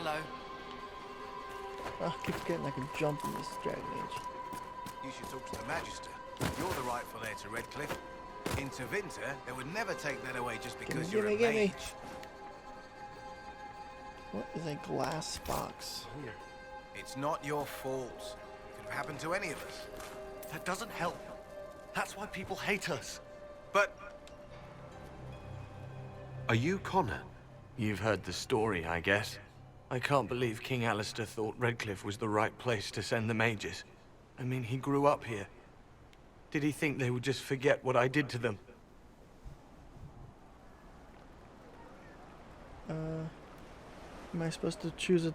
Hello. I keep forgetting I can jump in this Dragon Age. You should talk to the Magister. You're the rightful heir to Redcliffe. In Tevinter, they would never take that away just because you're a mage. What is a glass box? It's not your fault. It could have happened to any of us. That doesn't help. That's why people hate us. But Are you Connor? You've heard the story, I guess. I can't believe King Alistair thought Redcliffe was the right place to send the mages. I mean, he grew up here. Did he think they would just forget what I did to them? Am I supposed to choose a...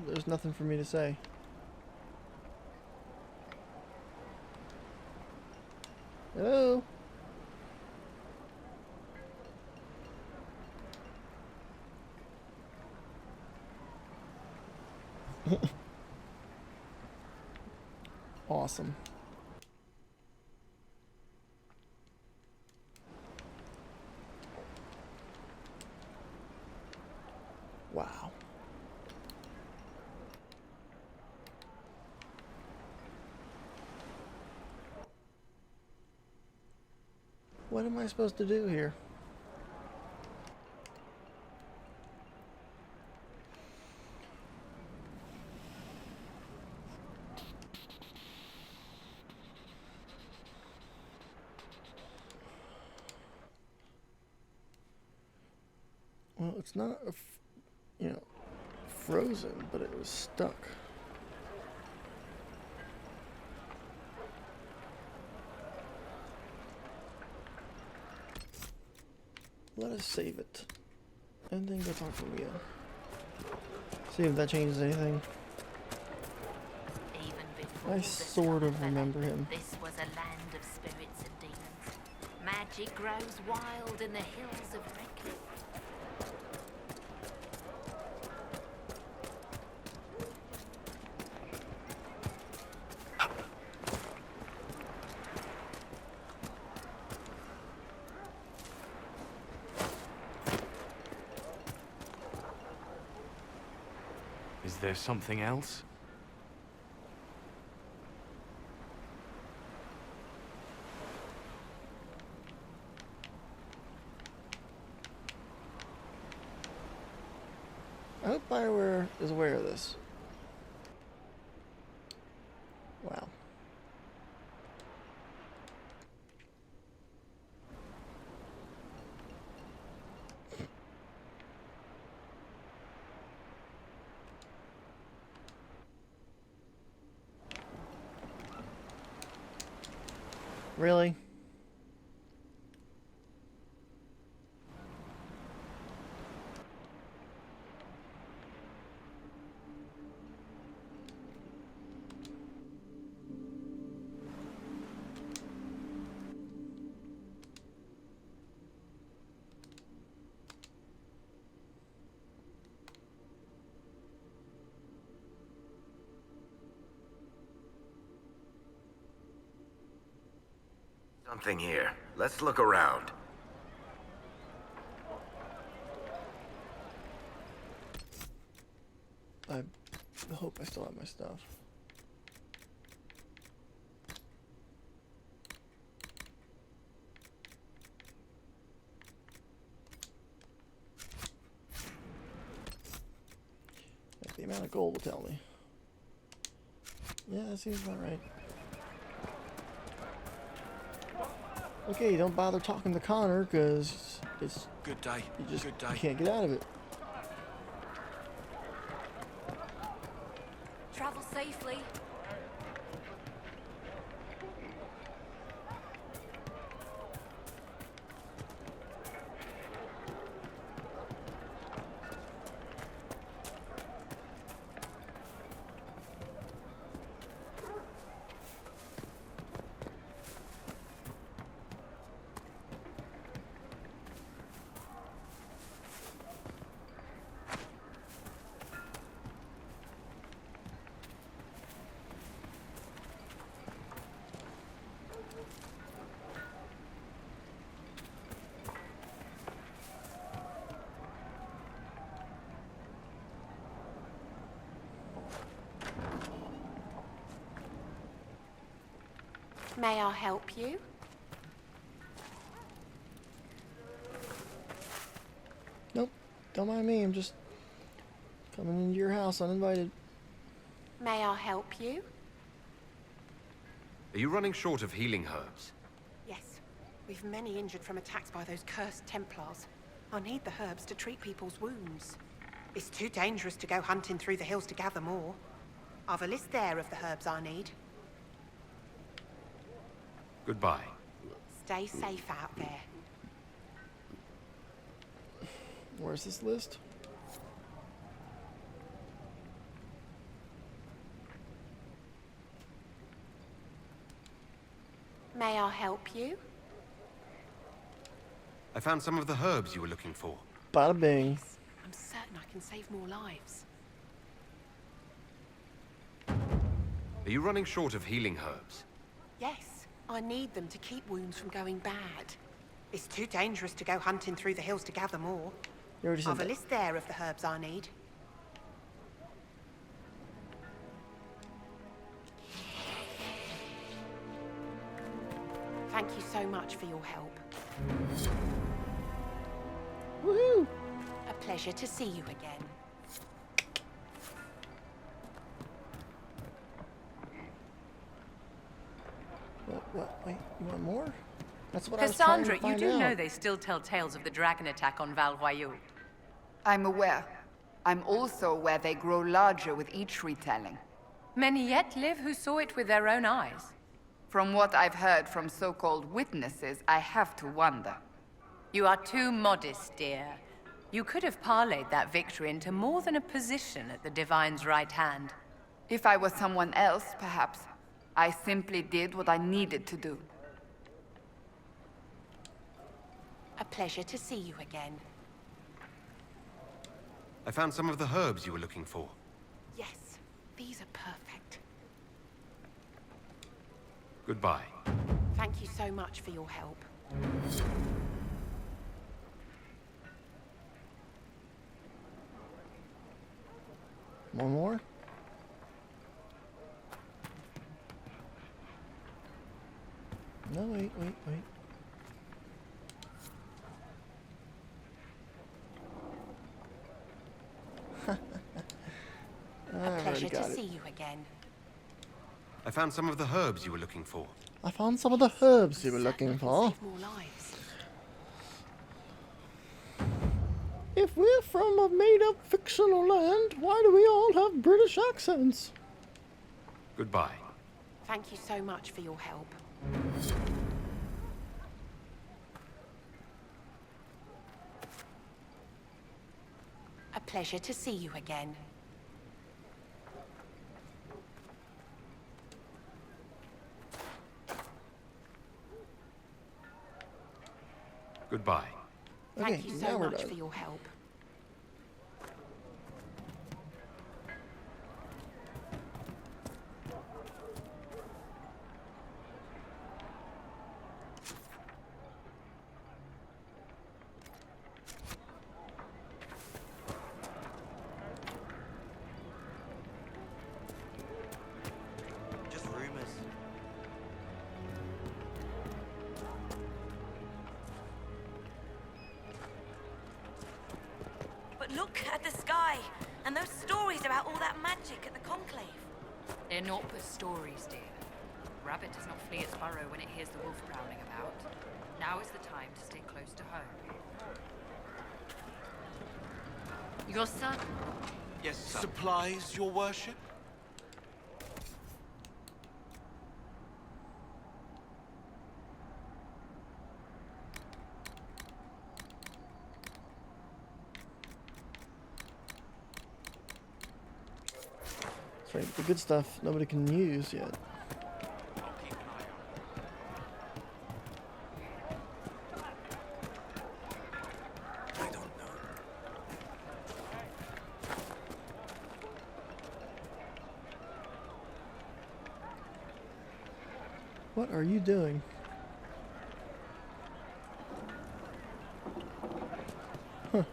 There's nothing for me to say. Hello? Awesome. Wow. What am I supposed to do here? Well, it's not, frozen, but it was stuck. Let us save it. And then go talk to him again. See if that changes anything. Even before I sort of remember him. This was a land of spirits and demons. Magic grows wild in the hills of Redcliffe. Is there something else? I hope Bioware is aware of this. Wow. Really? Something here. Let's look around. I hope I still have my stuff. The amount of gold will tell me. Yeah, that seems about right. Okay, don't bother talking to Connor, because it's... good day. You just Good day. you can't get out of it. Travel safely. May I help you? Nope. Don't mind me. I'm just coming into your house uninvited. May I help you? Are you running short of healing herbs? Yes. We've many injured from attacks by those cursed Templars. I need the herbs to treat people's wounds. It's too dangerous to go hunting through the hills to gather more. I've a list there of the herbs I need. Goodbye. Stay safe out there. Where's this list? May I help you? I found some of the herbs you were looking for. Bada bing. I'm certain I can save more lives. Are you running short of healing herbs? Yes, I need them to keep wounds from going bad. It's too dangerous to go hunting through the hills to gather more. You already said I've a that. list there of the herbs I need. Thank you so much for your help. Woohoo! A pleasure to see you again. What? Wait, you want more? That's what Cassandra, I was trying you to do find know out. they still tell tales of the dragon attack on Val Royeaux. I'm aware. I'm also aware they grow larger with each retelling. Many yet live who saw it with their own eyes. From what I've heard from so-called witnesses, I have to wonder. You are too modest, dear. You could have parlayed that victory into more than a position at the Divine's right hand. If I was someone else, perhaps. I simply did what I needed to do. A pleasure to see you again. I found some of the herbs you were looking for. Yes, these are perfect. Goodbye. Thank you so much for your help. One more? No, wait. A pleasure to see you again. I found some of the herbs you were looking for. I found some of the herbs you were looking for. Save more lives. If we're from a made-up fictional land, why do we all have British accents? Goodbye. Thank you so much for your help. A pleasure to see you again. Goodbye. Thank Okay, you now so we're much done. for your help. Just rumors. But look at the sky, and those stories about all that magic at the Conclave. They're not but stories, dear. Rabbit does not flee its burrow when it hears the wolf prowling about. Now is the time to stay close to home. Your son... Yes, sir. Supplies, your worship? That's right, the good stuff nobody can use yet. I'll keep an eye on it. I don't know. What are you doing? Huh.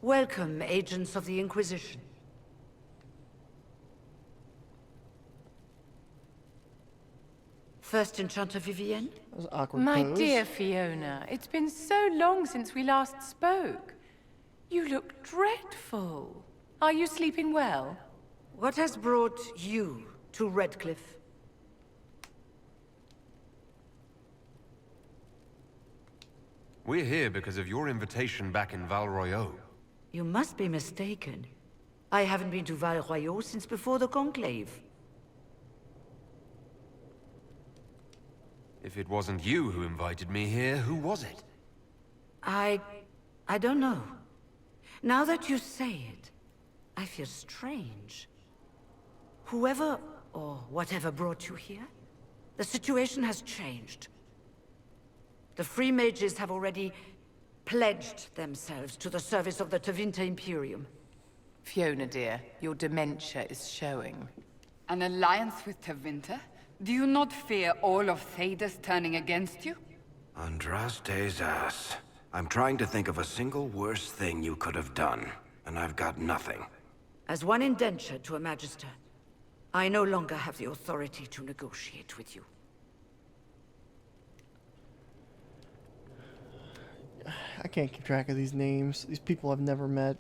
Welcome, agents of the Inquisition. First Enchanter Vivienne? That was an awkward My pose. dear Fiona, it's been so long since we last spoke. You look dreadful. Are you sleeping well? What has brought you to Redcliffe? We're here because of your invitation back in Val Royeaux. You must be mistaken. I haven't been to Val Royeaux since before the Conclave. If it wasn't you who invited me here, who was it? I don't know. Now that you say it, I feel strange. Whoever or whatever brought you here, the situation has changed. The Free Mages have already pledged themselves to the service of the Tevinter Imperium. Fiona, dear, your dementia is showing. An alliance with Tevinter? Do you not fear all of Thedas turning against you? Andraste's ass. I'm trying to think of a single worse thing you could have done, and I've got nothing. As one indentured to a Magister, I no longer have the authority to negotiate with you. I can't keep track of these names. These people I've never met.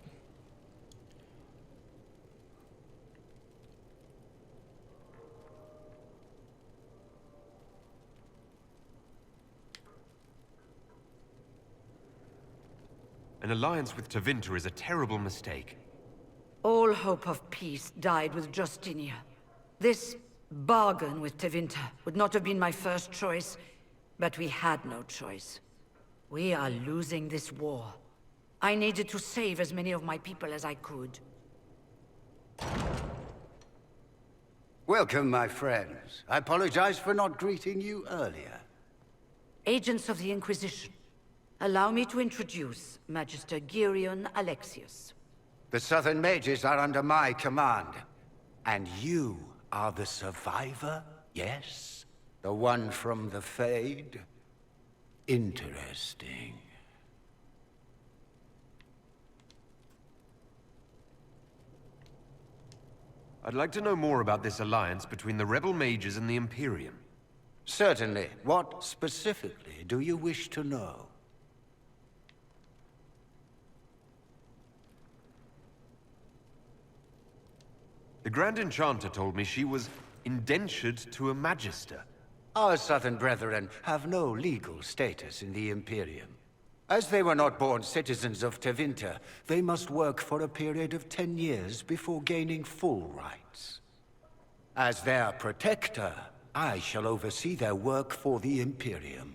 An alliance with Tevinter is a terrible mistake. All hope of peace died with Justinia. This bargain with Tevinter would not have been my first choice, but we had no choice. We are losing this war. I needed to save as many of my people as I could. Welcome, my friends. I apologize for not greeting you earlier. Agents of the Inquisition, allow me to introduce Magister Girion Alexius. The Southern Mages are under my command. And you are the survivor, yes? The one from the Fade? Interesting. I'd like to know more about this alliance between the rebel mages and the Imperium. Certainly. What specifically do you wish to know? The Grand Enchanter told me she was indentured to a Magister. Our Southern brethren have no legal status in the Imperium. As they were not born citizens of Tevinter, they must work for a period of 10 years before gaining full rights. As their protector, I shall oversee their work for the Imperium.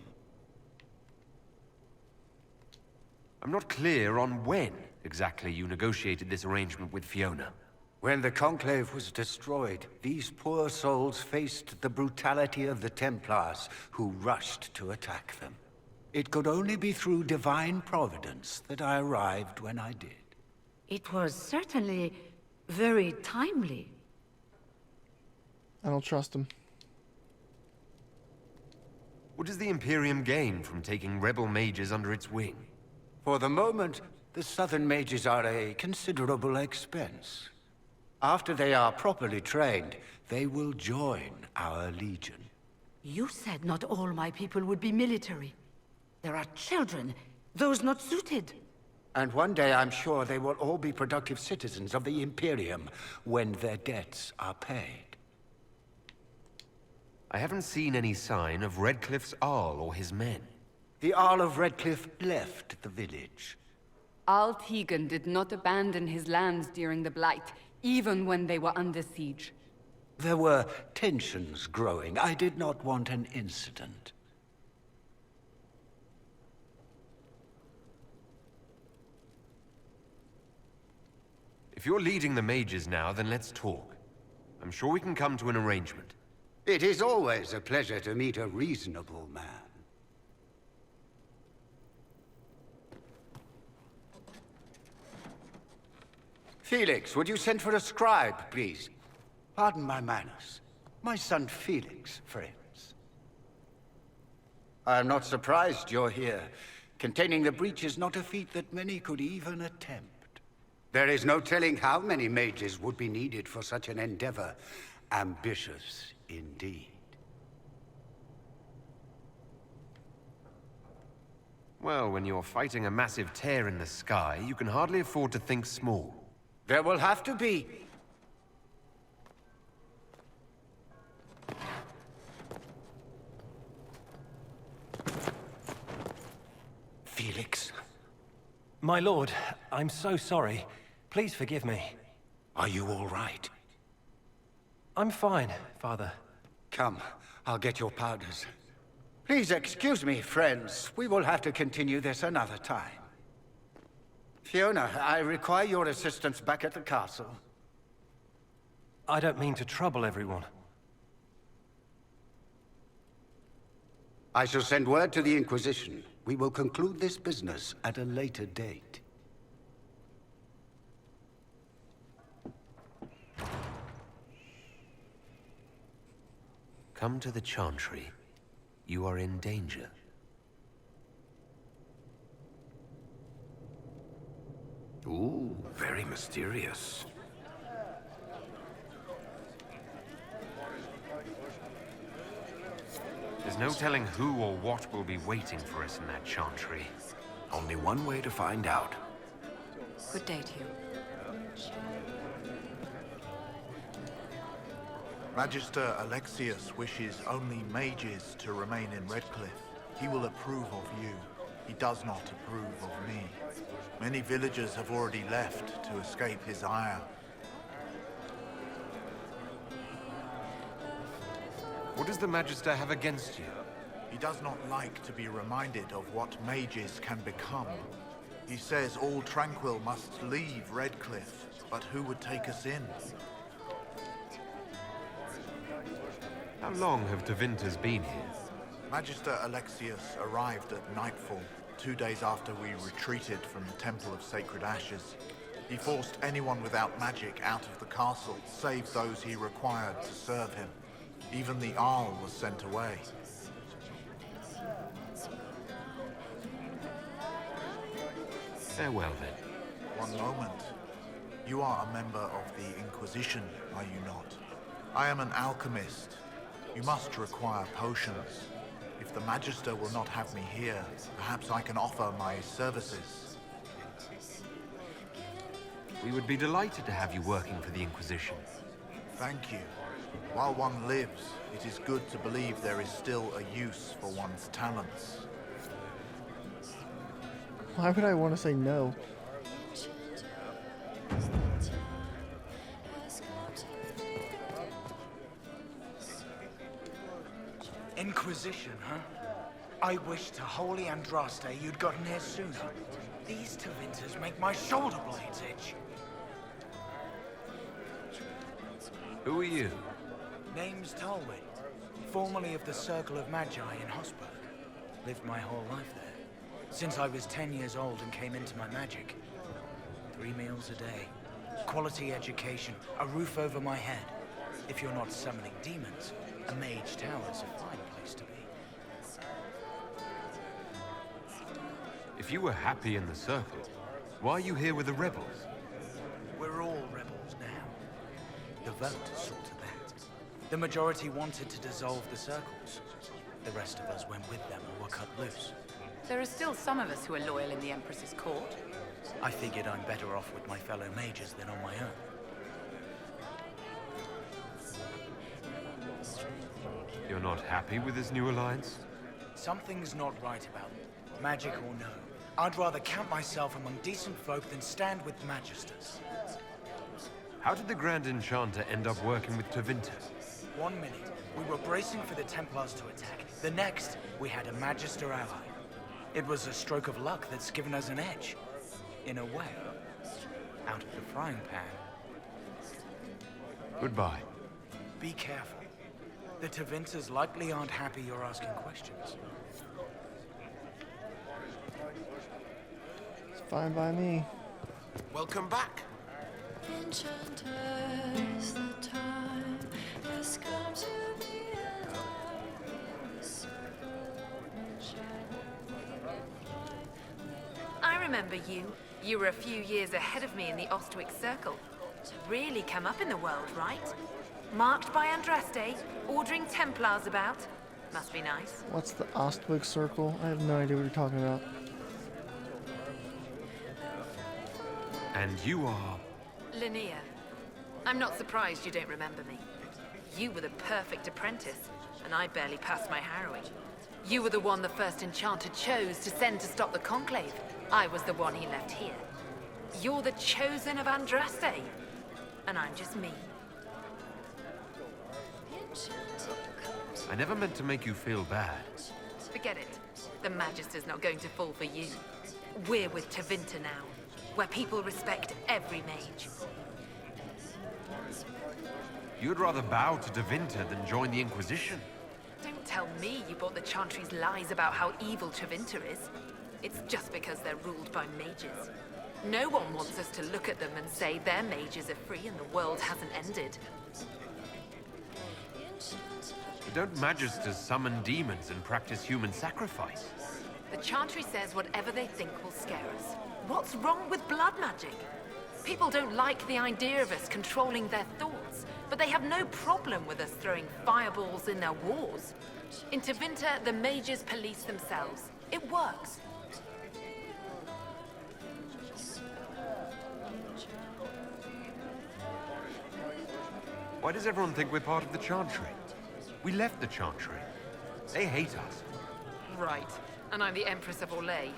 I'm not clear on when exactly you negotiated this arrangement with Fiona. When the Conclave was destroyed, these poor souls faced the brutality of the Templars, who rushed to attack them. It could only be through divine providence that I arrived when I did. It was certainly very timely. I don't trust him. What does the Imperium gain from taking rebel mages under its wing? For the moment, the Southern Mages are a considerable expense. After they are properly trained, they will join our Legion. You said not all my people would be military. There are children, those not suited. And one day I'm sure they will all be productive citizens of the Imperium when their debts are paid. I haven't seen any sign of Redcliffe's Arl or his men. The Arl of Redcliffe left the village. Arl Tegan did not abandon his lands during the Blight, even when they were under siege. There were tensions growing. I did not want an incident. If you're leading the mages now, then let's talk. I'm sure we can come to an arrangement. It is always a pleasure to meet a reasonable man. Felix, would you send for a scribe, please? Pardon my manners. My son Felix, friends. I am not surprised you're here. Containing the breach is not a feat that many could even attempt. There is no telling how many mages would be needed for such an endeavor. Ambitious indeed. Well, when you're fighting a massive tear in the sky, you can hardly afford to think small. There will have to be... Felix. My lord, I'm so sorry. Please forgive me. Are you all right? I'm fine, Father. Come, I'll get your powders. Please excuse me, friends. We will have to continue this another time. Fiona, I require your assistance back at the castle. I don't mean to trouble everyone. I shall send word to the Inquisition. We will conclude this business at a later date. Come to the Chantry. You are in danger. Ooh, very mysterious. There's no telling who or what will be waiting for us in that Chantry. Only one way to find out. Good day to you. Magister Alexius wishes only mages to remain in Redcliffe. He will approve of you. He does not approve of me. Many villagers have already left to escape his ire. What does the Magister have against you? He does not like to be reminded of what mages can become. He says all Tranquil must leave Redcliffe, but who would take us in? How long have Tevinters been here? Magister Alexius arrived at nightfall, 2 days after we retreated from the Temple of Sacred Ashes. He forced anyone without magic out of the castle, save those he required to serve him. Even the Arl was sent away. Farewell, then. One moment. You are a member of the Inquisition, are you not? I am an alchemist. You must require potions. If the Magister will not have me here, perhaps I can offer my services. We would be delighted to have you working for the Inquisition. Thank you. While one lives, it is good to believe there is still a use for one's talents. Why would I want to say no? Inquisition, huh? I wish to Holy Andraste you'd gotten here sooner. These Tevinters make my shoulder blades itch. Who are you? Name's Talwyn, formerly of the Circle of Magi in Hosberg. Lived my whole life there, since I was 10 years old and came into my magic. 3 meals a day, quality education, a roof over my head. If you're not summoning demons, a mage tower's a fine place to be. If you were happy in the Circle, why are you here with the rebels? We're all rebels now. The vote saw to that. The majority wanted to dissolve the circles. The rest of us went with them and were cut loose. There are still some of us who are loyal in the Empress's court. I figured I'm better off with my fellow mages than on my own. You're not happy with this new alliance? Something's not right about it. Magic or no. I'd rather count myself among decent folk than stand with magisters. How did the Grand Enchanter end up working with Tevinter? 1 minute, we were bracing for the Templars to attack. The next, we had a Magister ally. It was a stroke of luck that's given us an edge. In a way. Out of the frying pan. Goodbye. Be careful. The Tevinters likely aren't happy you're asking questions. It's fine by me. Welcome back. Enchanters, the time has come to be I remember you. You were a few years ahead of me in the Ostwick Circle. Really come up in the world, right? Marked by Andraste, ordering Templars about. Must be nice. What's the Ostwick Circle? I have no idea what you're talking about. And you are... Linnea. I'm not surprised you don't remember me. You were the perfect apprentice, and I barely passed my harrowing. You were the one the first enchanter chose to send to stop the Conclave. I was the one he left here. You're the chosen of Andraste, and I'm just me. I never meant to make you feel bad. Forget it. The Magister's not going to fall for you. We're with Tevinter now, where people respect every mage. You'd rather bow to Tevinter than join the Inquisition. Don't tell me you bought the Chantry's lies about how evil Tevinter is. It's just because they're ruled by mages. No one wants us to look at them and say their mages are free and the world hasn't ended. Don't Magisters summon demons and practice human sacrifice? The Chantry says whatever they think will scare us. What's wrong with blood magic? People don't like the idea of us controlling their thoughts, but they have no problem with us throwing fireballs in their wars. In Tevinter, the mages police themselves. It works. Why does everyone think we're part of the Chantry? We left the Chantry. They hate us. Right. And I'm the Empress of Orlais.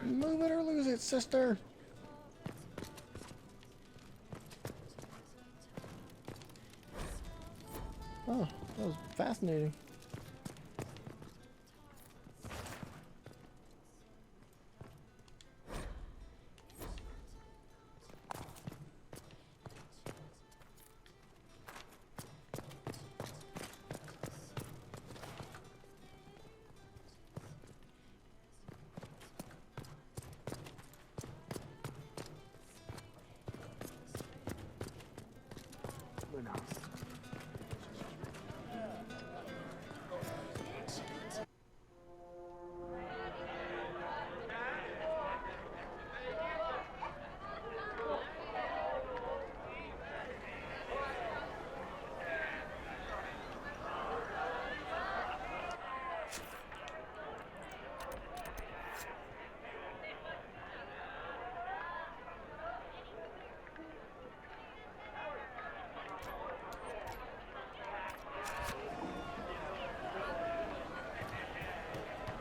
Move it or lose it, sister. Oh, that was fascinating.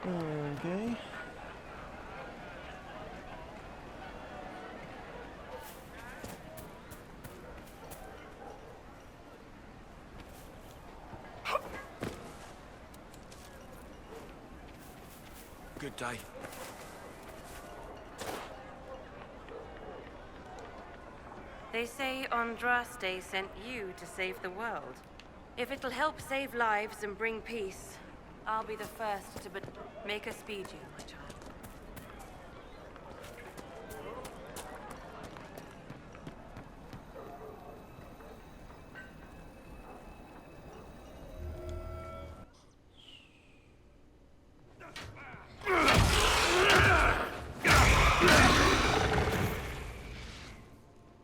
Okay. Good day. They say Andraste sent you to save the world. If it'll help save lives and bring peace, I'll be the first to make us speed you, my child.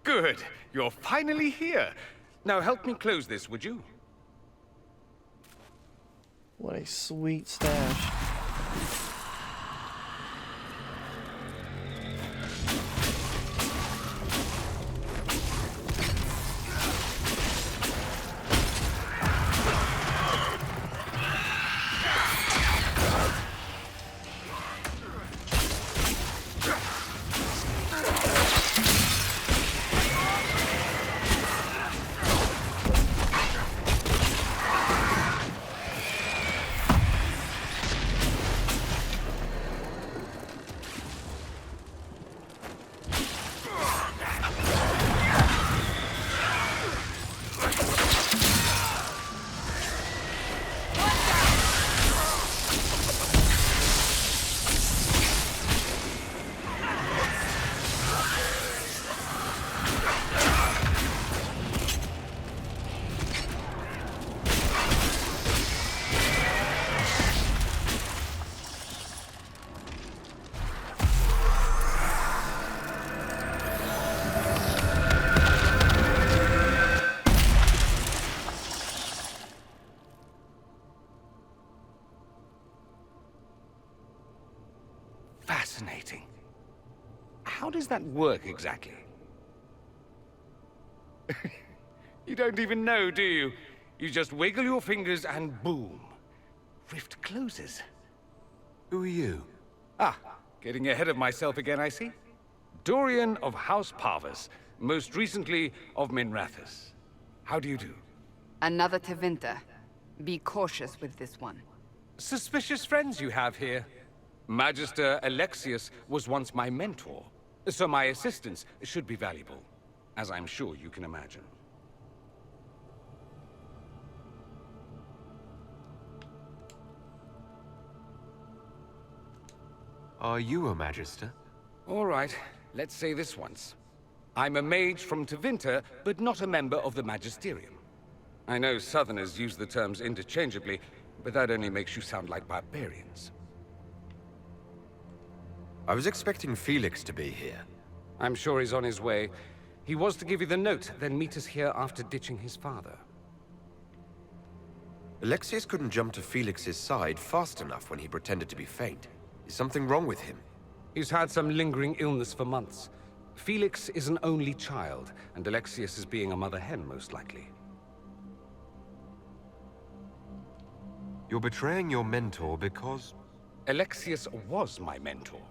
Good. You're finally here. Now help me close this, would you? What a sweet stash. that work exactly? You don't even know, do you? You just wiggle your fingers and boom. Rift closes. Who are you? Ah, getting ahead of myself again, I see. Dorian of House Parvus, most recently of Minrathous. How do you do? Another Tevinter. Be cautious with this one. Suspicious friends you have here. Magister Alexius was once my mentor, so my assistance should be valuable, as I'm sure you can imagine. Are you a Magister? All right, let's say this once. I'm a mage from Tevinter, but not a member of the Magisterium. I know Southerners use the terms interchangeably, but that only makes you sound like barbarians. I was expecting Felix to be here. I'm sure he's on his way. He was to give you the note, then meet us here after ditching his father. Alexius couldn't jump to Felix's side fast enough when he pretended to be faint. Is something wrong with him? He's had some lingering illness for months. Felix is an only child, and Alexius is being a mother hen, most likely. You're betraying your mentor because... Alexius was my mentor.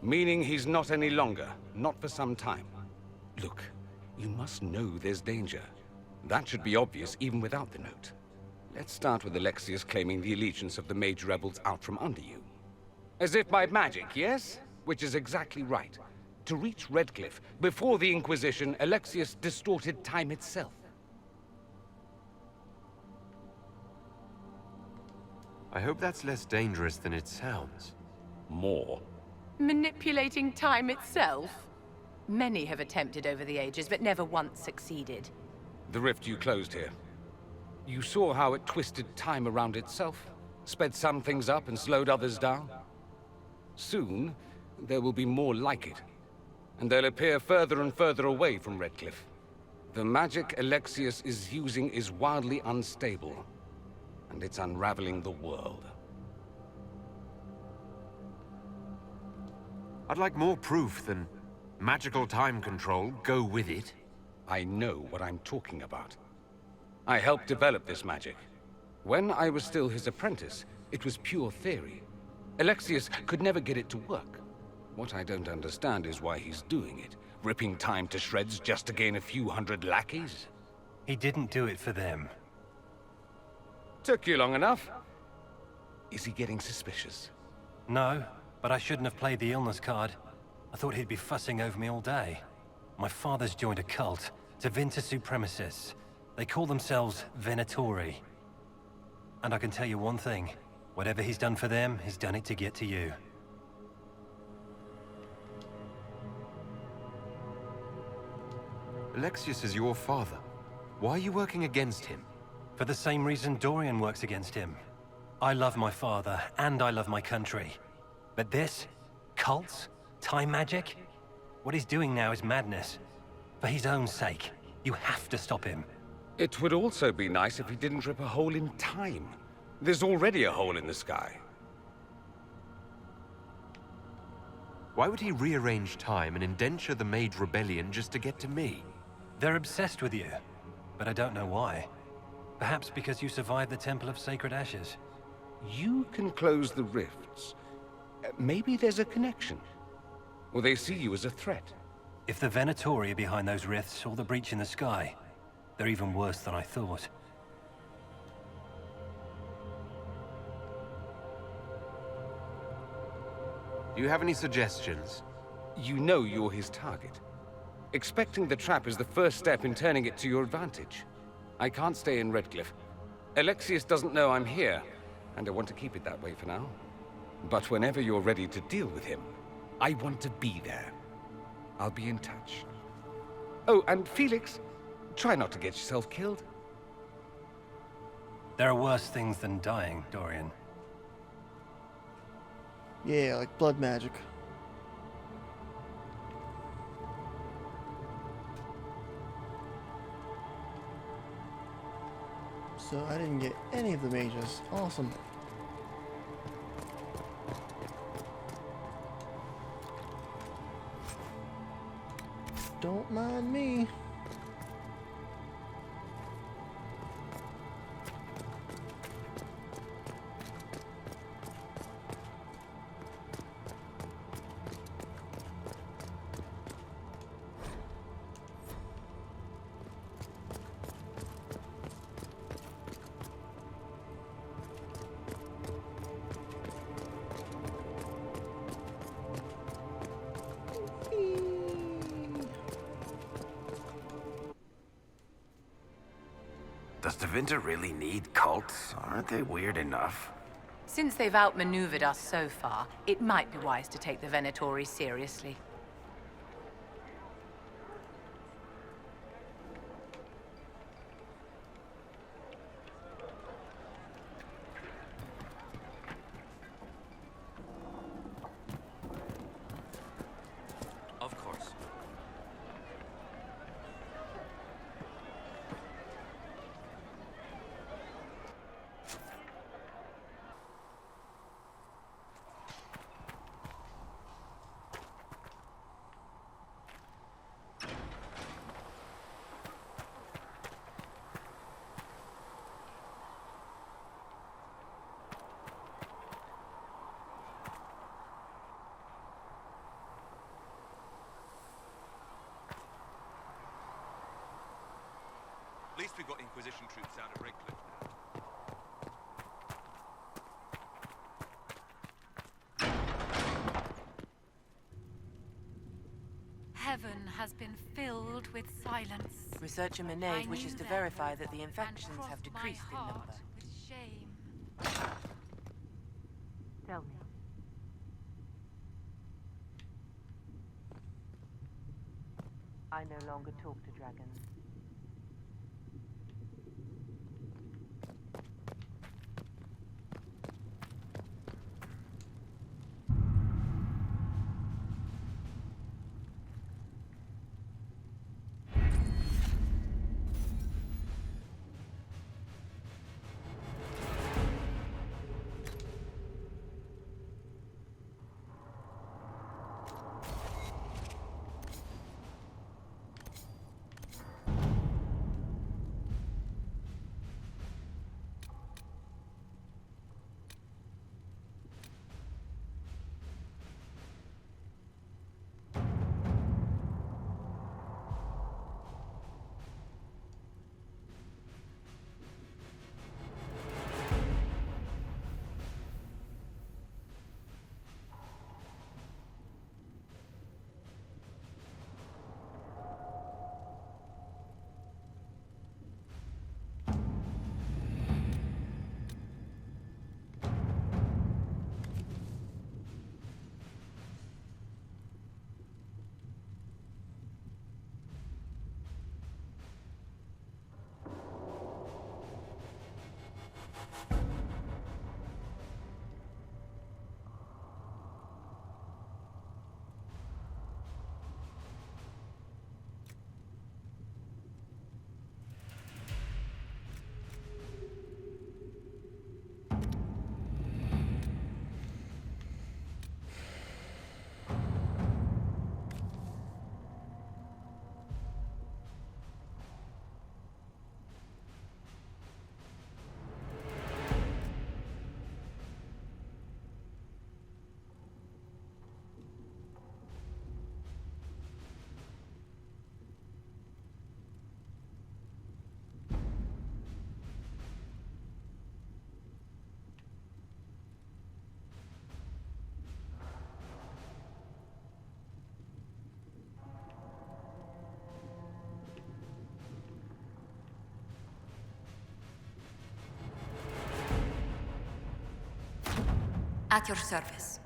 Meaning he's not any longer, not for some time. Look, you must know there's danger. That should be obvious even without the note. Let's start with Alexius claiming the allegiance of the mage rebels out from under you. As if by magic, yes? Which is exactly right. To reach Redcliffe, before the Inquisition, Alexius distorted time itself. I hope that's less dangerous than it sounds. More. Manipulating time itself? Many have attempted over the ages, but never once succeeded. The rift you closed here. You saw how it twisted time around itself, sped some things up and slowed others down. Soon, there will be more like it, and they'll appear further and further away from Redcliffe. The magic Alexius is using is wildly unstable, and it's unraveling the world. I'd like more proof than magical time control, go with it. I know what I'm talking about. I helped develop this magic. When I was still his apprentice, it was pure theory. Alexius could never get it to work. What I don't understand is why he's doing it, ripping time to shreds just to gain a few hundred lackeys. He didn't do it for them. Took you long enough. Is he getting suspicious? No, but I shouldn't have played the illness card. I thought he'd be fussing over me all day. My father's joined a cult, Tevinter Supremacists. They call themselves Venatori. And I can tell you one thing. Whatever he's done for them, he's done it to get to you. Alexius is your father. Why are you working against him? For the same reason Dorian works against him. I love my father, and I love my country. But this? Cults? Time magic? What he's doing now is madness. For his own sake, you have to stop him. It would also be nice if he didn't rip a hole in time. There's already a hole in the sky. Why would he rearrange time and indenture the Mage Rebellion just to get to me? They're obsessed with you, but I don't know why. Perhaps because you survived the Temple of Sacred Ashes. You can close the rifts. Maybe there's a connection. Or they see you as a threat. If the Venatori are behind those rifts or the breach in the sky, they're even worse than I thought. Do you have any suggestions? You know you're his target. Expecting the trap is the first step in turning it to your advantage. I can't stay in Redcliffe. Alexius doesn't know I'm here, and I want to keep it that way for now. But whenever you're ready to deal with him, I want to be there. I'll be in touch. Oh, and Felix, try not to get yourself killed. There are worse things than dying, Dorian. Yeah, like blood magic. So I didn't get any of the mages. Awesome. Don't mind me. Does Tevinter really need cults? Aren't they weird enough? Since they've outmaneuvered us so far, it might be wise to take the Venatori seriously. Of course. At least we've got Inquisition troops out at Redcliffe now. Heaven has been filled with silence. Researcher Minade wishes to verify that the infections have decreased in number. With shame. Tell me. I no longer talk to dragons. At your service.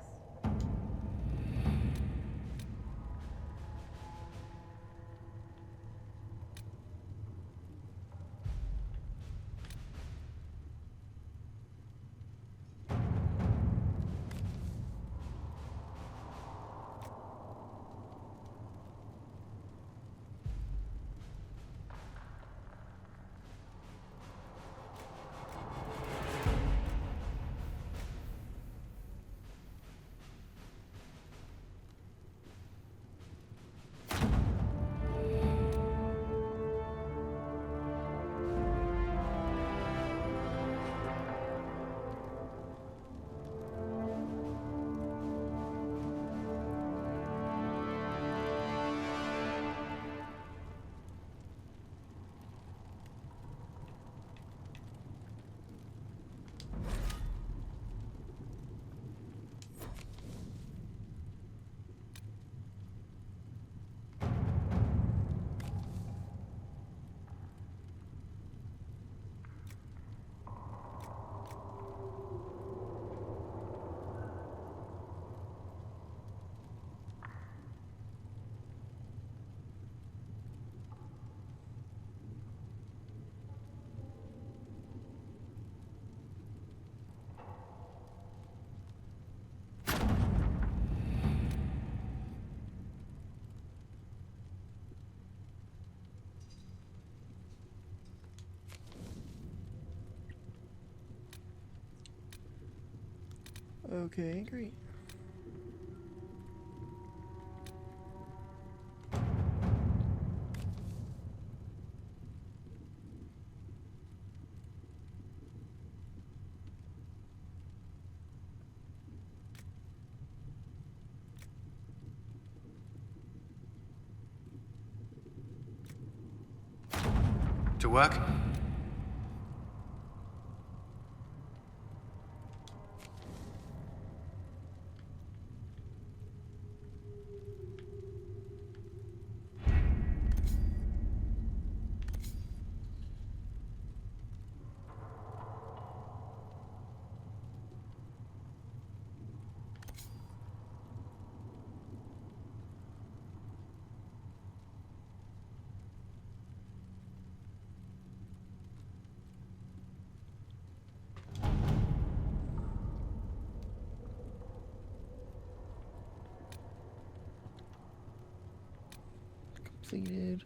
Okay, great. To work? Completed.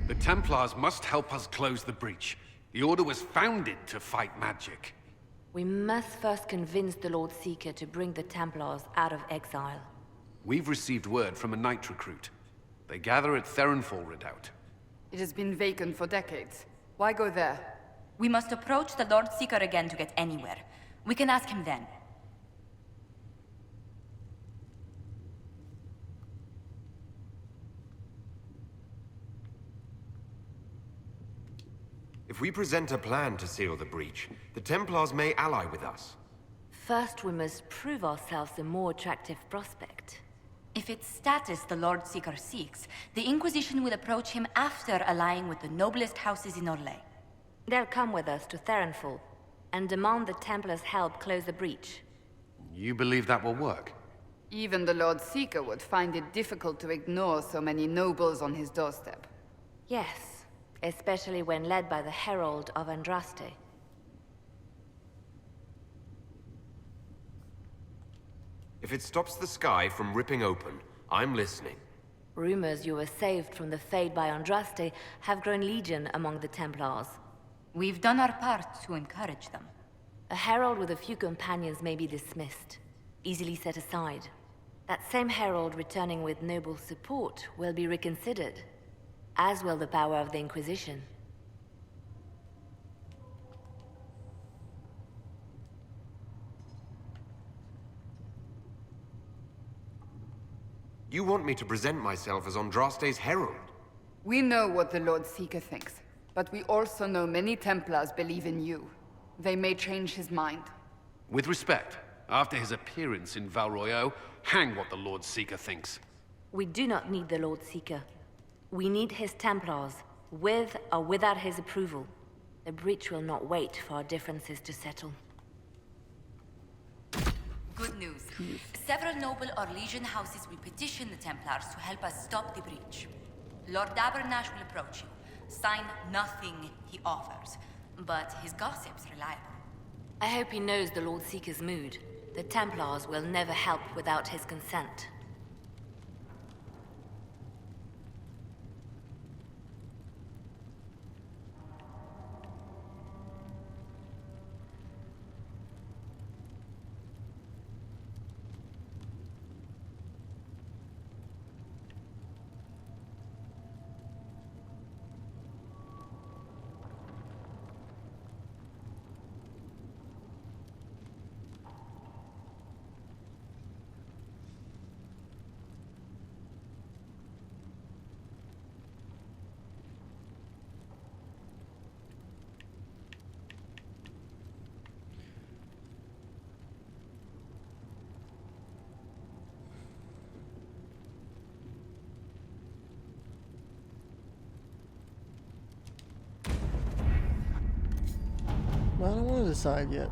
The Templars must help us close the breach. The Order was founded to fight magic. We must first convince the Lord Seeker to bring the Templars out of exile. We've received word from a Knight recruit. They gather at Theronfall Redoubt. It has been vacant for decades. Why go there? We must approach the Lord Seeker again to get anywhere. We can ask him then. If we present a plan to seal the breach, the Templars may ally with us. First, we must prove ourselves a more attractive prospect. If it's status the Lord Seeker seeks, the Inquisition will approach him after allying with the noblest houses in Orlais. They'll come with us to Theronfall and demand the Templars' help close the breach. You believe that will work? Even the Lord Seeker would find it difficult to ignore so many nobles on his doorstep. Yes, especially when led by the Herald of Andraste. If it stops the sky from ripping open, I'm listening. Rumors you were saved from the fate by Andraste have grown legion among the Templars. We've done our part to encourage them. A herald with a few companions may be dismissed, easily set aside. That same herald returning with noble support will be reconsidered, as will the power of the Inquisition. You want me to present myself as Andraste's herald? We know what the Lord Seeker thinks, but we also know many Templars believe in you. They may change his mind. With respect, after his appearance in Val Royeaux, hang what the Lord Seeker thinks. We do not need the Lord Seeker. We need his Templars, with or without his approval. The breach will not wait for our differences to settle. Good news. Several noble Orlesian houses will petition the Templars to help us stop the breach. Lord Abernash will approach you. Sign nothing he offers, but his gossip's reliable. I hope he knows the Lord Seeker's mood. The Templars will never help without his consent. I don't want to decide yet.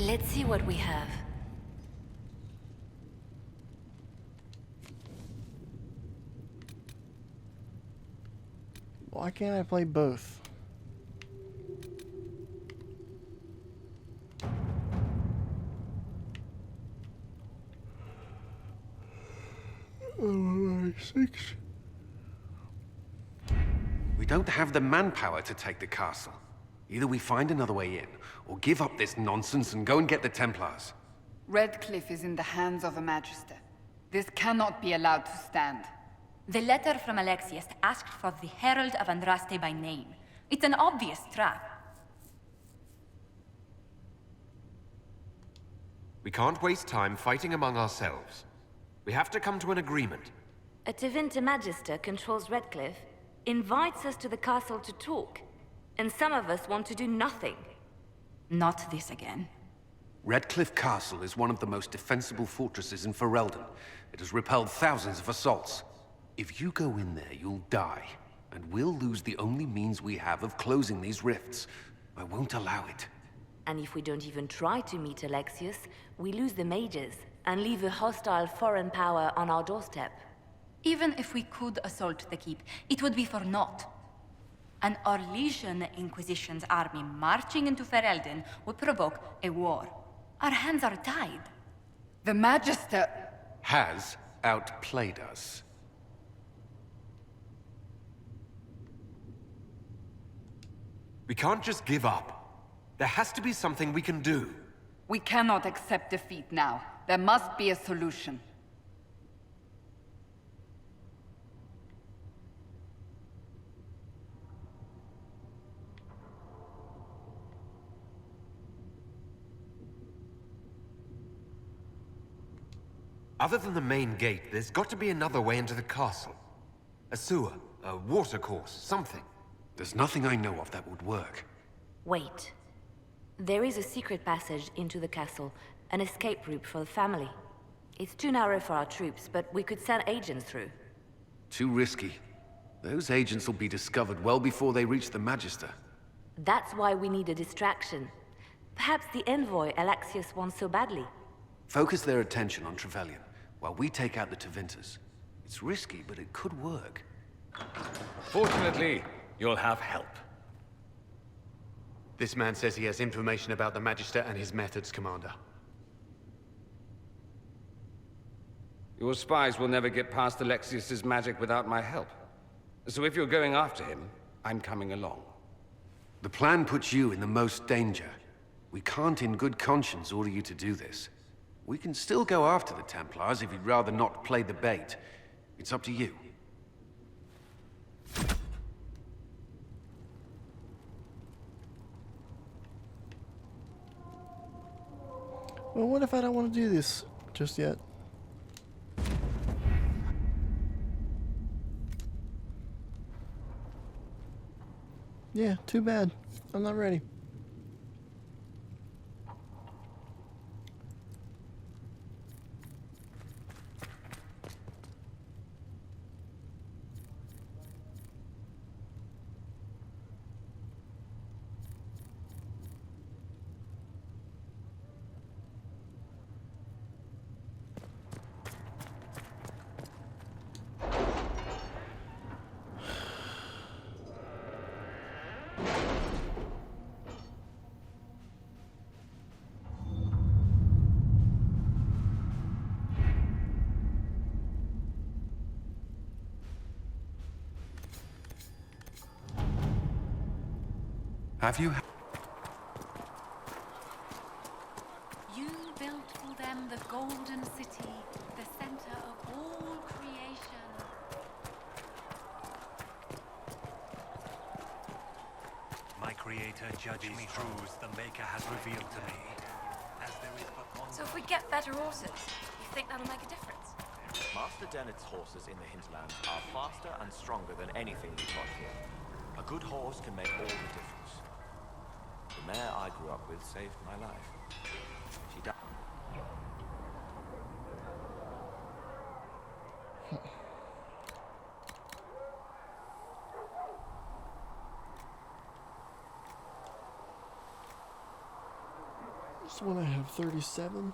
Let's see what we have. Why can't I play both? Oh, 6. We don't have the manpower to take the castle. Either we find another way in, or give up this nonsense and go and get the Templars. Redcliffe is in the hands of a Magister. This cannot be allowed to stand. The letter from Alexius asked for the Herald of Andraste by name. It's an obvious trap. We can't waste time fighting among ourselves. We have to come to an agreement. A Tevinter Magister controls Redcliffe, invites us to the castle to talk, and some of us want to do nothing. Not this again. Redcliffe Castle is one of the most defensible fortresses in Ferelden. It has repelled thousands of assaults. If you go in there, you'll die, and we'll lose the only means we have of closing these rifts. I won't allow it. And if we don't even try to meet Alexius, we lose the mages, and leave a hostile foreign power on our doorstep. Even if we could assault the keep, it would be for naught. An Orlesian Inquisition's army marching into Ferelden would provoke a war. Our hands are tied. The Magister has outplayed us. We can't just give up. There has to be something we can do. We cannot accept defeat now. There must be a solution. Other than the main gate, there's got to be another way into the castle. A sewer, a water course, something. There's nothing I know of that would work. Wait. There is a secret passage into the castle, an escape route for the family. It's too narrow for our troops, but we could send agents through. Too risky. Those agents will be discovered well before they reach the Magister. That's why we need a distraction. Perhaps the envoy Alexius wants so badly. Focus their attention on Trevelyan, while we take out the Tevinters. It's risky, but it could work. Fortunately, you'll have help. This man says he has information about the Magister and his methods, Commander. Your spies will never get past Alexius's magic without my help. So if you're going after him, I'm coming along. The plan puts you in the most danger. We can't in good conscience order you to do this. We can still go after the Templars if you'd rather not play the bait. It's up to you. Well, what if I don't want to do this just yet? Yeah, too bad. I'm not ready. Have you? You built for them the golden city, the center of all creation. My creator judged me truths the Maker has revealed to me. As there is but one. So if we get better horses, you think that'll make a difference? Master Dennett's horses in the hinterlands are faster and stronger than anything we've got here. A good horse can make all the difference. The mare I grew up with saved my life. She died. So one I have 37.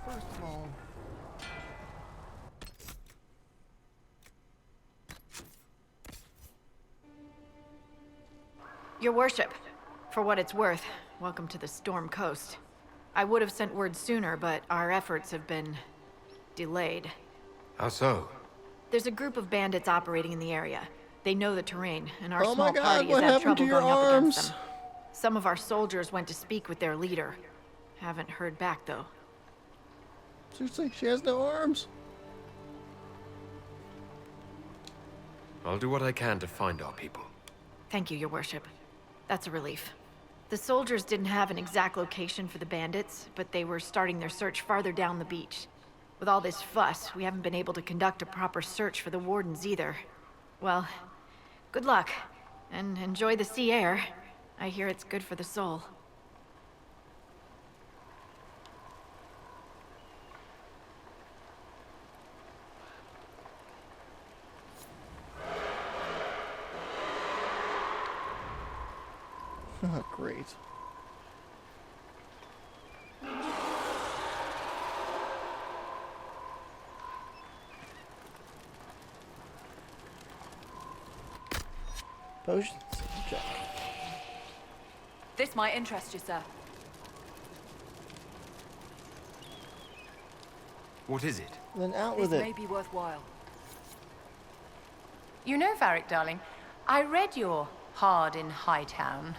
First of all, Your worship, for what it's worth, welcome to the Storm Coast. I would have sent word sooner, but our efforts have been delayed. How so? There's a group of bandits operating in the area. They know the terrain, and our oh my small God, party what has had happened to trouble your going up against arms? them. Some of our soldiers went to speak with their leader. Haven't heard back, though. Seriously, she has no arms. I'll do what I can to find our people. Thank you, your worship. That's a relief. The soldiers didn't have an exact location for the bandits, but they were starting their search farther down the beach. With all this fuss, we haven't been able to conduct a proper search for the wardens either. Well, good luck, and enjoy the sea air. I hear it's good for the soul. Great. Potions? Check. This might interest you, sir. What is it? Then out This with it. may be worthwhile. You know, Varric, darling, I read your Hard in Hightown.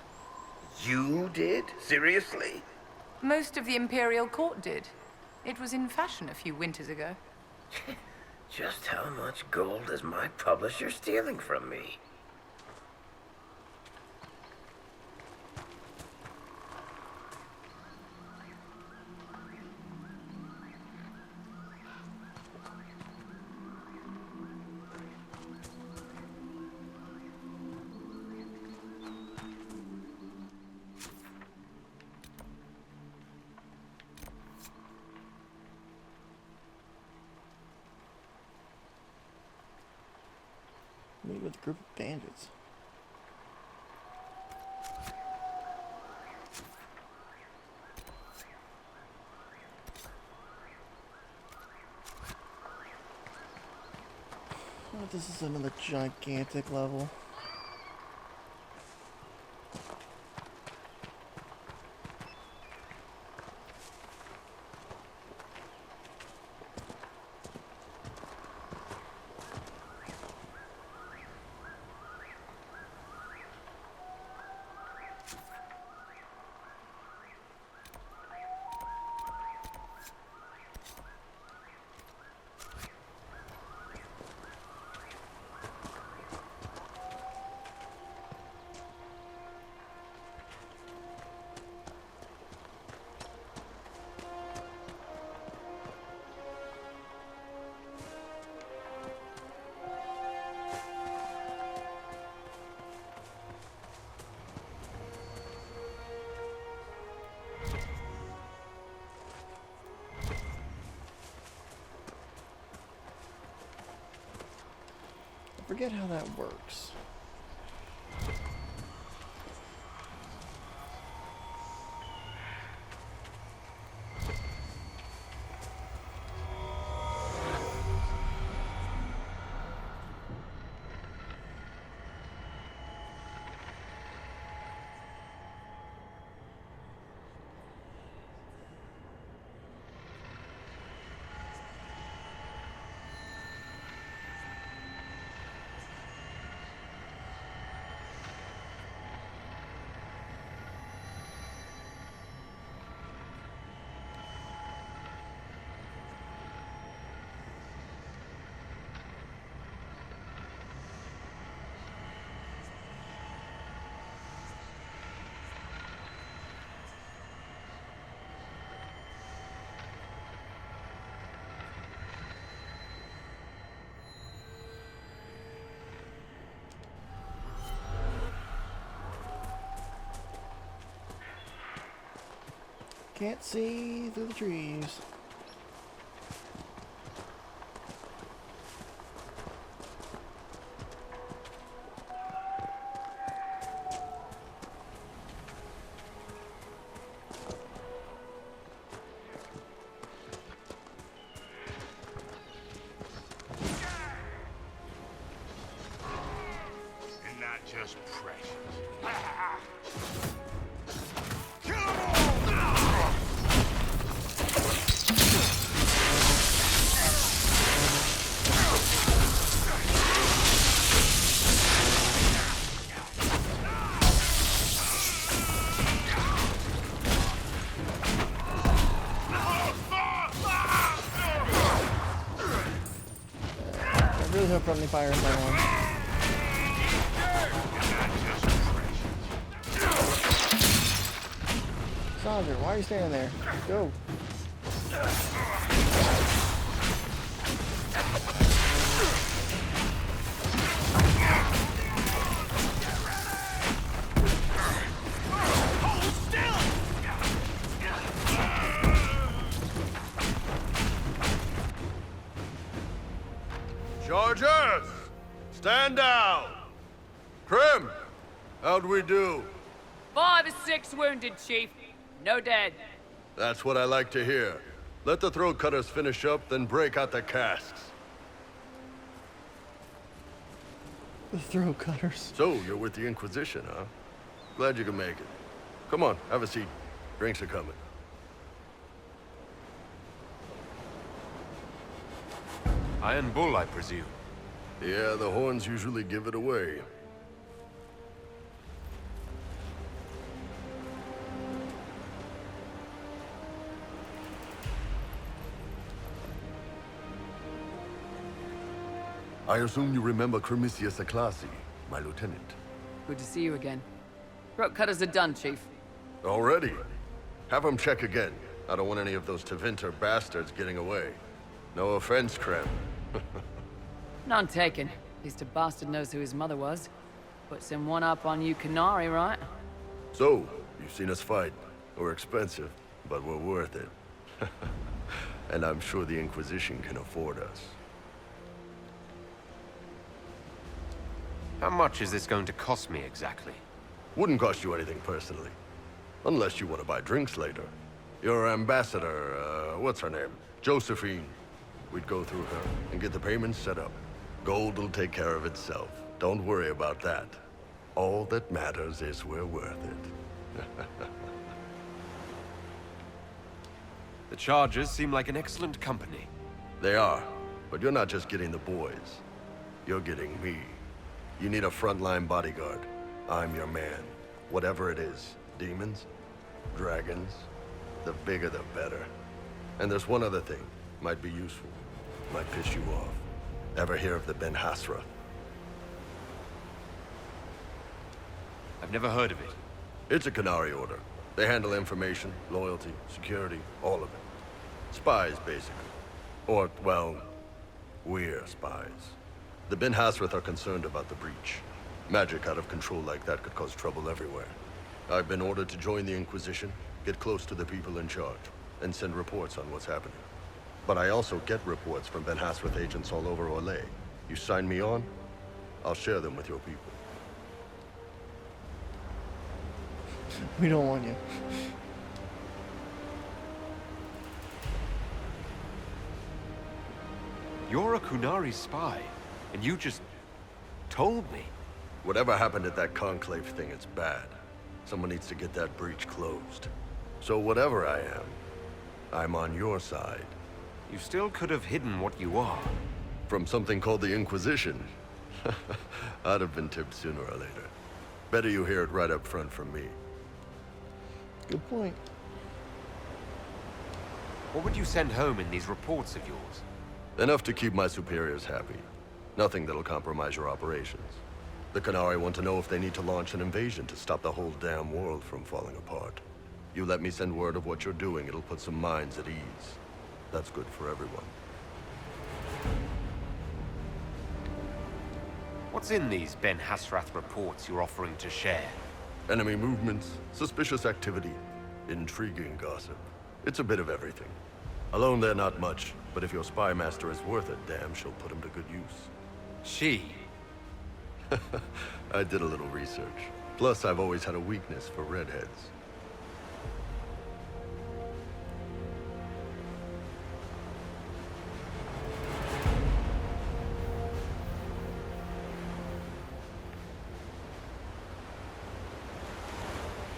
You did? Seriously? Most of the Imperial Court did. It was in fashion a few winters ago. Just how much gold is my publisher stealing from me? Meet with a group of bandits. Oh, this is another gigantic level. I forget how that works. Can't see through the trees. Isn't that just precious? I really hope friendly fire is not on. Sandra, why are you standing there? Go. Chargers! Stand down! Krim! How'd we do? 5 or 6 wounded, Chief. No dead. That's what I like to hear. Let the throat cutters finish up, then break out the casks. The throat cutters. So, you're with the Inquisition, huh? Glad you can make it. Come on, have a seat. Drinks are coming. Iron Bull, I presume. Yeah, the horns usually give it away. I assume you remember Cremisius Aclassi, my lieutenant. Good to see you again. Throat cutters are done, Chief. Already? Have him check again. I don't want any of those Tevinter bastards getting away. No offense, Krem. None taken. At least a bastard knows who his mother was. Puts him one up on you Canary, right? So, you've seen us fight. We're expensive, but we're worth it. And I'm sure the Inquisition can afford us. How much is this going to cost me exactly? Wouldn't cost you anything personally. Unless you want to buy drinks later. Your ambassador, what's her name? Josephine. We'd go through her and get the payments set up. Gold will take care of itself. Don't worry about that. All that matters is we're worth it. The Chargers seem like an excellent company. They are, but you're not just getting the boys. You're getting me. You need a frontline bodyguard. I'm your man. Whatever it is. Demons? Dragons? The bigger the better. And there's one other thing. Might be useful. Might piss you off. Ever hear of the Ben Hasra? I've never heard of it. It's a Canary order. They handle information, loyalty, security, all of it. Spies, basically. Or, well, we're spies. The Ben Hasrath are concerned about the breach. Magic out of control like that could cause trouble everywhere. I've been ordered to join the Inquisition, get close to the people in charge, and send reports on what's happening. But I also get reports from Ben Hasrath agents all over Orlais. You sign me on, I'll share them with your people. We don't want you. You're a Kunari spy, and you just told me. Whatever happened at that Conclave thing, it's bad. Someone needs to get that breach closed. So whatever I am, I'm on your side. You still could have hidden what you are. From something called the Inquisition. I'd have been tipped sooner or later. Better you hear it right up front from me. Good point. What would you send home in these reports of yours? Enough to keep my superiors happy. Nothing that'll compromise your operations. The Canary want to know if they need to launch an invasion to stop the whole damn world from falling apart. You let me send word of what you're doing, it'll put some minds at ease. That's good for everyone. What's in these Ben Hasrath reports you're offering to share? Enemy movements, suspicious activity. Intriguing gossip. It's a bit of everything. Alone they're not much, but if your spy master is worth it, damn, she'll put him to good use. She? I did a little research. Plus, I've always had a weakness for redheads.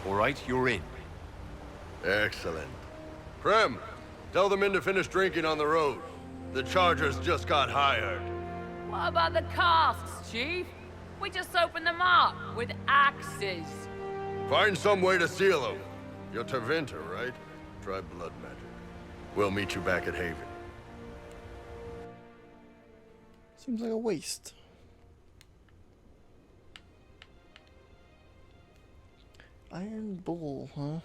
All right, you're in. Excellent. Prem, tell the men to finish drinking on the road. The Chargers just got hired. What about the casks, Chief? We just opened them up with axes. Find some way to seal them. You're Tevinter, right? Try blood magic. We'll meet you back at Haven. Seems like a waste. Iron Bull, huh?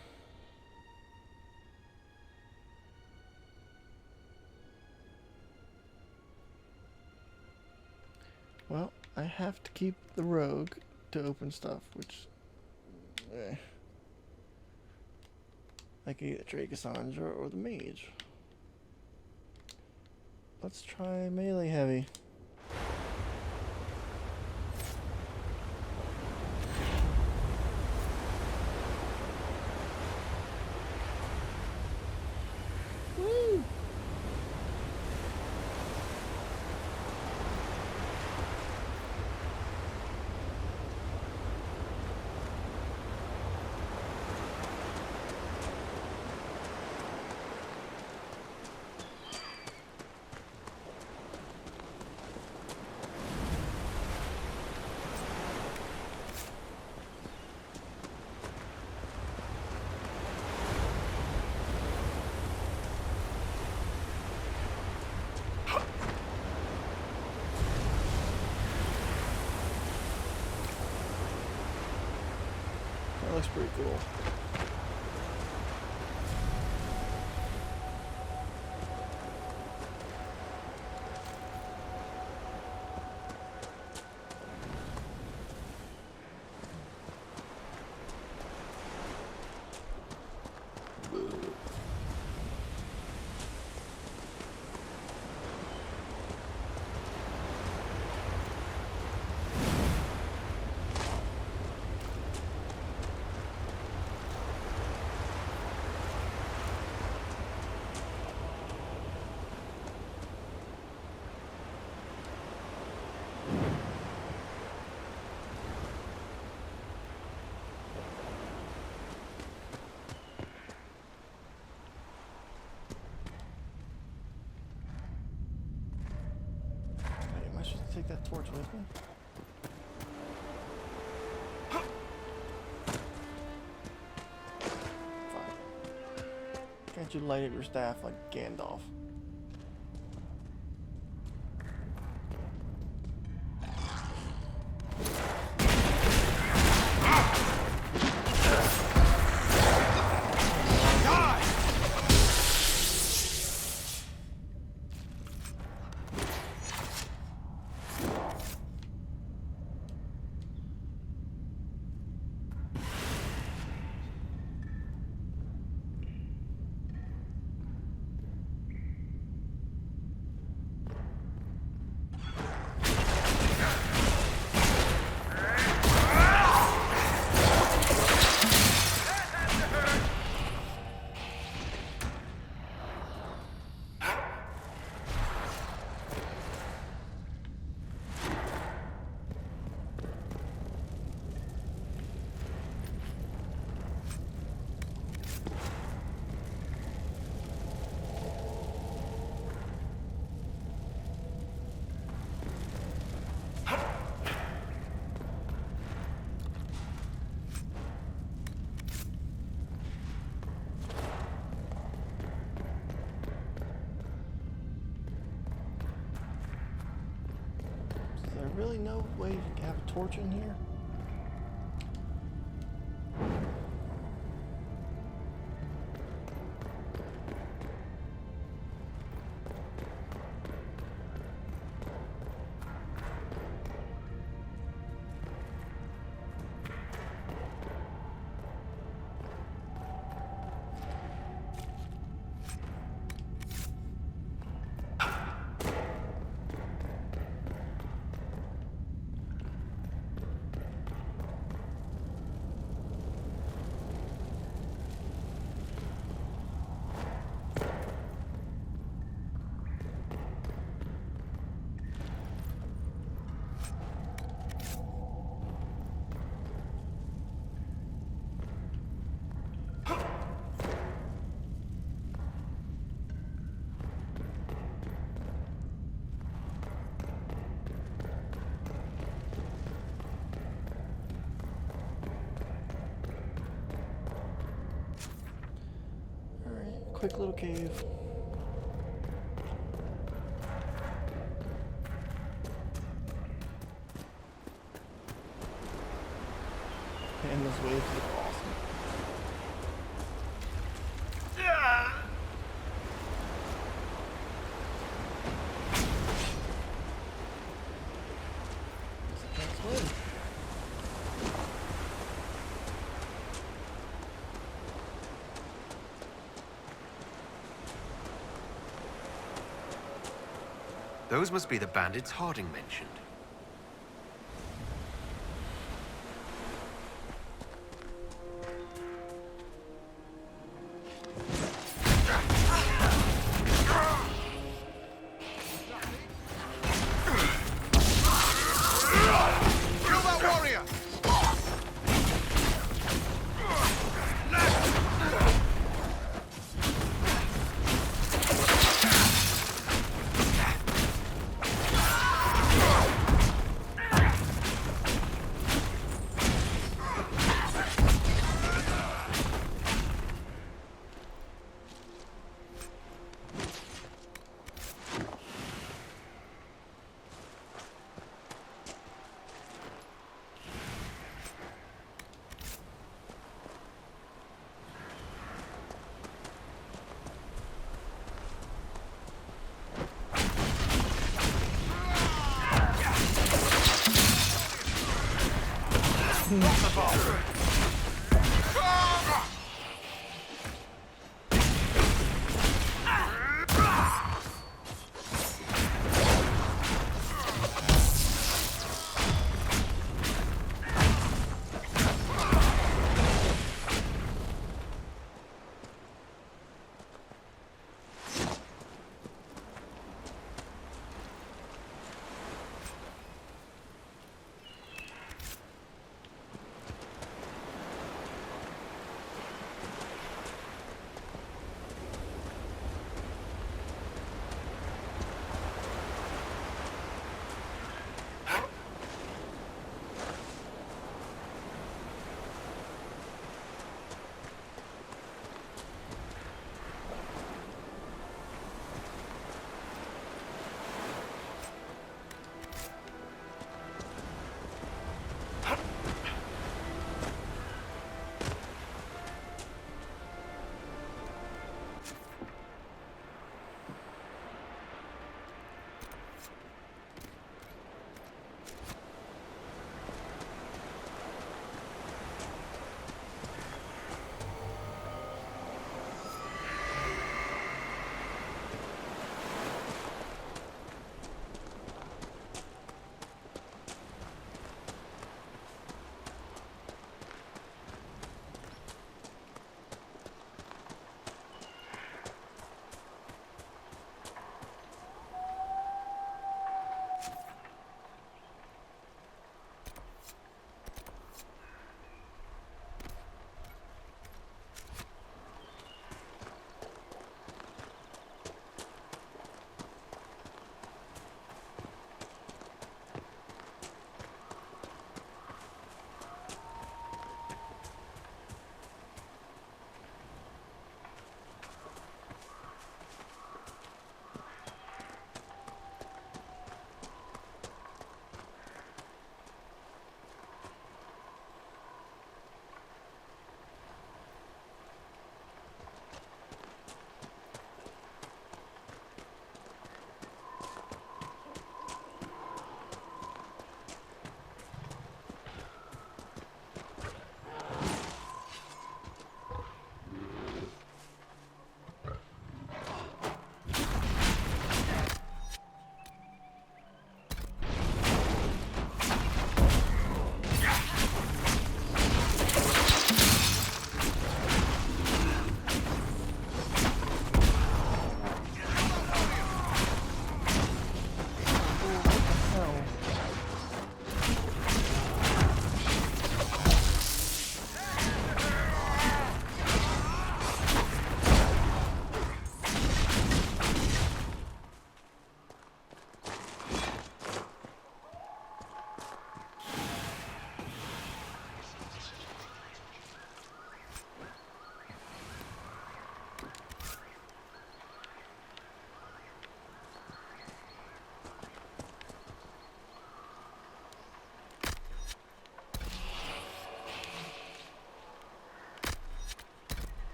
Well, I have to keep the rogue to open stuff, which... I can either trade Cassandra or the mage. Let's try melee heavy. Woo! That looks pretty cool. I should take that torch with me. Fine. Can't you light up your staff like Gandalf? Really no way to have a torch in here? quick little cave. And those waves look awesome. Those must be the bandits Harding mentioned.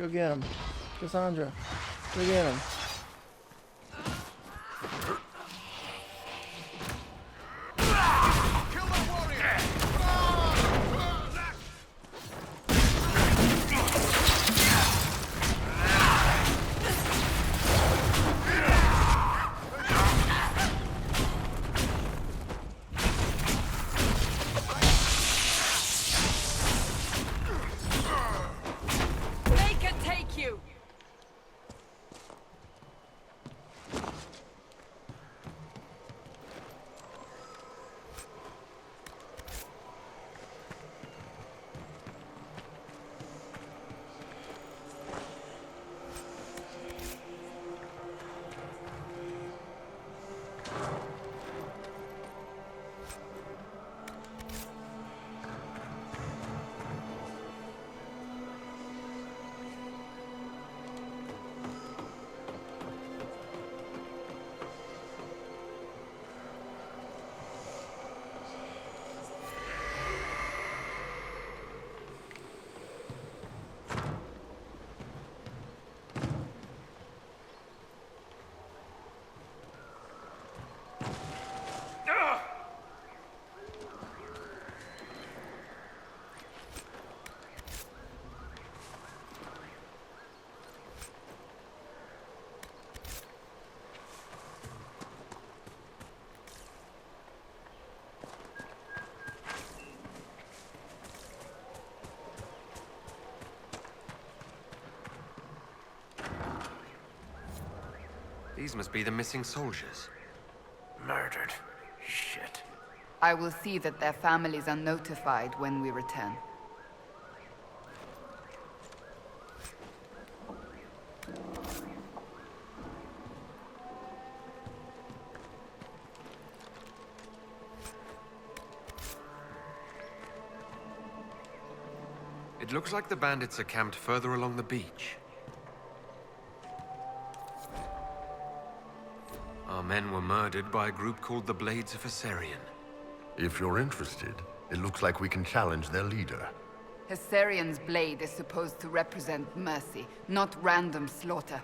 Go get him. Cassandra. Go get him. They can take you! These must be the missing soldiers. Murdered. Shit. I will see that their families are notified when we return. It looks like the bandits are camped further along the beach. Our men were murdered by a group called the Blades of Hessarian. If you're interested, it looks like we can challenge their leader. Hessarian's blade is supposed to represent mercy, not random slaughter.